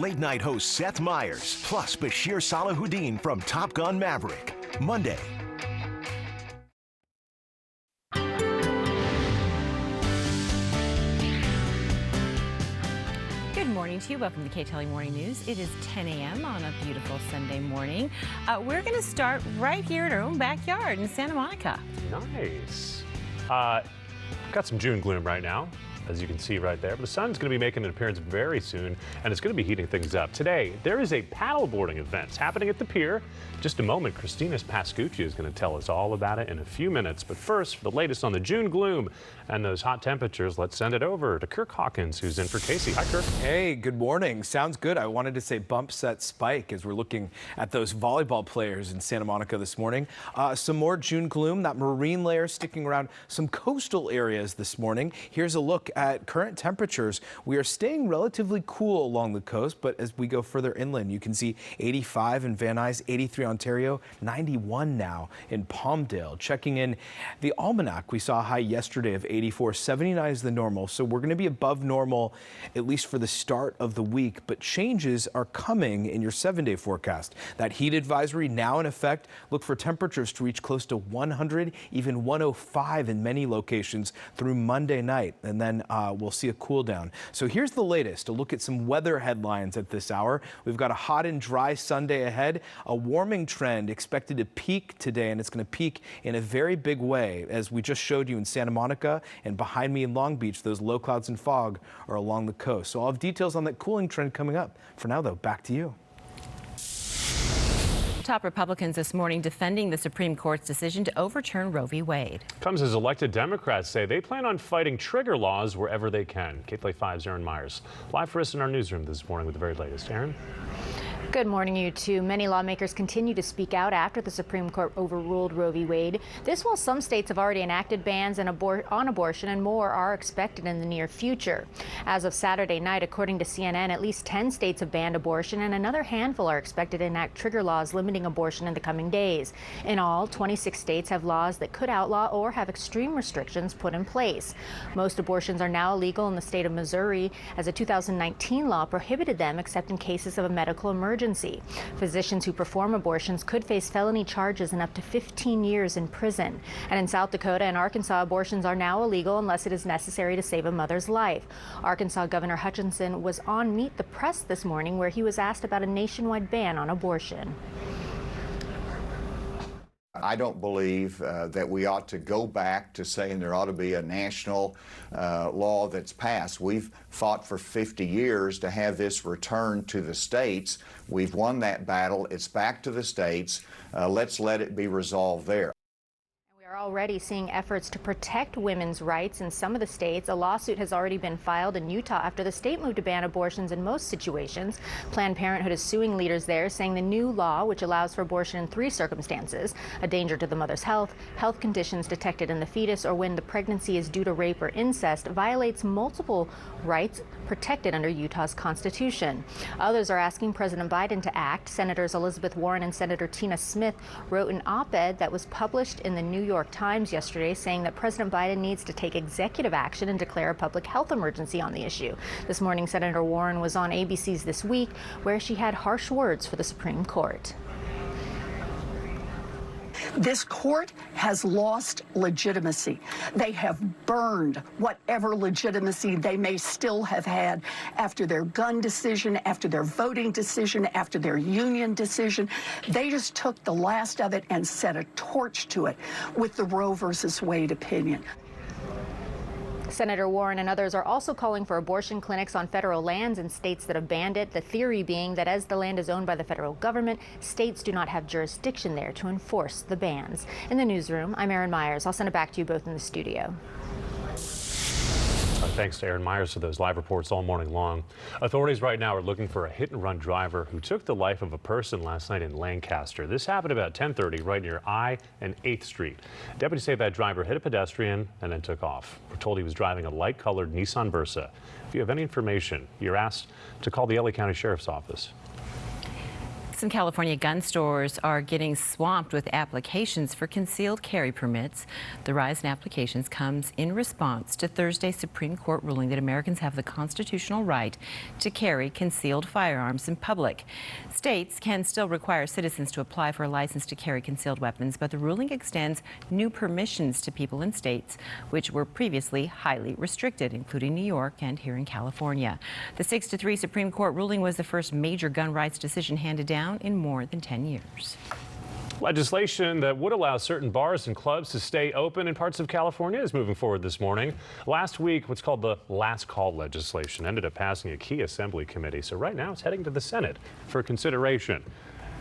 Late night host Seth Meyers, plus Bashir Salahuddin from Top Gun Maverick. Monday. Good morning to you. Welcome to Ktla Morning News. It is 10 a.m. on a beautiful Sunday morning. We're going to start right here in our own backyard in Santa Monica. Nice. Got some June gloom right now, as you can see right there. But the sun's going to be making an appearance very soon, and it's going to be heating things up. Today, there is a paddleboarding event happening at the pier. Just a moment, Christina Pascucci is going to tell us all about it in a few minutes. But first, for the latest on the June gloom and those hot temperatures, let's send it over to Kirk Hawkins, who's in for Casey. Hi, Kirk. Hey, good morning. Sounds good. I wanted to say bump, set, spike as we're looking at those volleyball players in Santa Monica this morning. Some more June gloom, that marine layer sticking around some coastal areas this morning. Here's a look at current temperatures. We are staying relatively cool along the coast, but as we go further inland, you can see 85 in Van Nuys, 83 Ontario, 91 now in Palmdale. Checking in the almanac, we saw a high yesterday of 84, 79 is the normal, so we're going to be above normal at least for the start of the week, but changes are coming in your 7-day forecast. That heat advisory now in effect. Look for temperatures to reach close to 100, even 105 in many locations through Monday night, and then we'll see a cool down. So here's the latest, a look at some weather headlines at this hour. We've got a hot and dry Sunday ahead, a warming trend expected to peak today, and it's going to peak in a very big way. As we just showed you in Santa Monica and behind me in Long Beach, those low clouds and fog are along the coast. So I'll have details on that cooling trend coming up. For now, though, back to you. Top Republicans this morning defending the Supreme Court's decision to overturn Roe v. Wade. Comes as elected Democrats say they plan on fighting trigger laws wherever they can. Ktla 5's Aaron Myers live for us in our newsroom this morning with the very latest. Aaron? Good morning, you two. Many lawmakers continue to speak out after the Supreme Court overruled Roe v. Wade. This while some states have already enacted bans on abortion, and more are expected in the near future. As of Saturday night, according to CNN, at least 10 states have banned abortion, and another handful are expected to enact trigger laws limiting abortion in the coming days. In all, 26 states have laws that could outlaw or have extreme restrictions put in place. Most abortions are now illegal in the state of Missouri, as a 2019 law prohibited them except in cases of a medical emergency. Physicians who perform abortions could face felony charges and up to 15 years in prison. And in South Dakota and Arkansas, abortions are now illegal unless it is necessary to save a mother's life. Arkansas Governor Hutchinson was on Meet the Press this morning, where he was asked about a nationwide ban on abortion. I don't believe that we ought to go back to saying there ought to be a national law that's passed. We've fought for 50 years to have this returned to the states. We've won that battle. It's back to the states. Let's let it be resolved there. We're already seeing efforts to protect women's rights in some of the states. A lawsuit has already been filed in Utah after the state moved to ban abortions in most situations. Planned Parenthood is suing leaders there, saying the new law, which allows for abortion in 3 circumstances: a danger to the mother's health, health conditions detected in the fetus, or when the pregnancy is due to rape or incest, violates multiple rights protected under Utah's Constitution. Others are asking President Biden to act. Senators Elizabeth Warren and Senator Tina Smith wrote an op-ed that was published in the New York Times yesterday, saying that President Biden needs to take executive action and declare a public health emergency on the issue. This morning, Senator Warren was on ABC's This Week, where she had harsh words for the Supreme Court. This court has lost legitimacy. They have burned whatever legitimacy they may still have had after their gun decision, after their voting decision, after their union decision. They just took the last of it and set a torch to it with the Roe versus Wade opinion. Senator Warren and others are also calling for abortion clinics on federal lands in states that have banned it, the theory being that as the land is owned by the federal government, states do not have jurisdiction there to enforce the bans. In the newsroom, I'm Aaron Myers. I'll send it back to you both in the studio. Thanks to Aaron Myers for those live reports all morning long. Authorities right now are looking for a hit-and-run driver who took the life of a person last night in Lancaster. This happened about 10:30 right near I and 8th Street. Deputies say that driver hit a pedestrian and then took off. We're told he was driving a light-colored Nissan Versa. If you have any information, you're asked to call the LA County Sheriff's Office. Some California gun stores are getting swamped with applications for concealed carry permits. The rise in applications comes in response to Thursday's Supreme Court ruling that Americans have the constitutional right to carry concealed firearms in public. States can still require citizens to apply for a license to carry concealed weapons, but the ruling extends new permissions to people in states which were previously highly restricted, including New York and here in California. The 6-3 Supreme Court ruling was the first major gun rights decision handed down in more than 10 years. Legislation that would allow certain bars and clubs to stay open in parts of California is moving forward this morning. Last week, what's called the last call legislation ended up passing a key assembly committee. So right now it's heading to the Senate for consideration.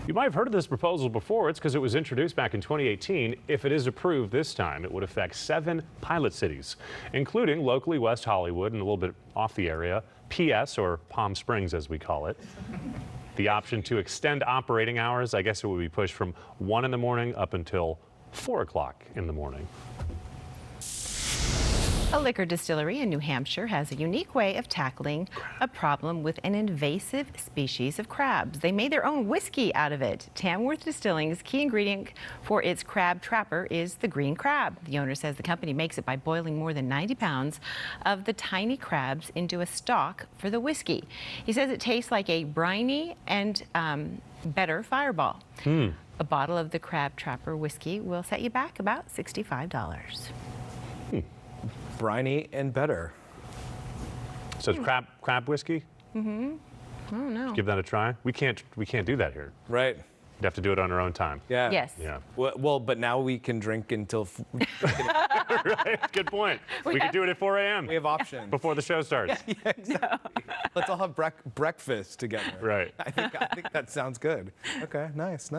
You might have heard of this proposal before. It's because it was introduced back in 2018. If it is approved this time, it would affect 7 pilot cities, including locally West Hollywood and a little bit off the area, PS, or Palm Springs as we call it. The option to extend operating hours, I guess it would be pushed from 1 in the morning up until 4 o'clock in the morning. A liquor distillery in New Hampshire has a unique way of tackling a problem with an invasive species of crabs. They made their own whiskey out of it. Tamworth Distilling's key ingredient for its crab trapper is the green crab. The owner says the company makes it by boiling more than 90 pounds of the tiny crabs into a stock for the whiskey. He says it tastes like a briny and better Fireball. A bottle of the crab trapper whiskey will set you back about $65. Briny and better. So it's crab whiskey? I don't know. Give that a try. We can't do that here. Right. We'd have to do it on our own time. Yeah. Yes. Yeah. Well, but now we can drink until Right. Good point. We could do it at 4 a.m. we have options. before the show starts. Yeah, exactly. Let's all have breakfast together. Right. I think that sounds good. Okay, nice.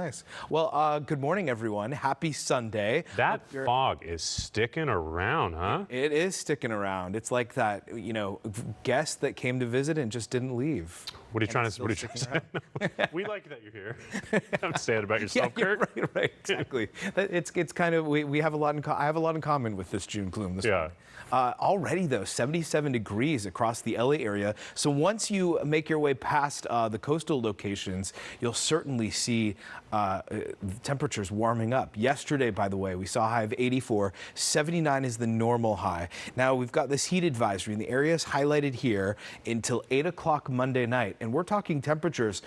Well, good morning, everyone. Happy Sunday. That fog is sticking around, huh? It is sticking around. It's like that, guest that came to visit and just didn't leave. What are you trying to say? We like that you're here. Don't say it about yourself, Kurt. Right, exactly. It's kind of we have a lot in I have a lot in common with this June gloom this morning. Already though, 77 degrees across the LA area. So once you make your way past the coastal locations, you'll certainly see temperatures warming up. Yesterday, by the way, we saw a high of 84. 79 is the normal high. Now we've got this heat advisory in the areas highlighted here until 8 o'clock Monday night, and we're talking temperatures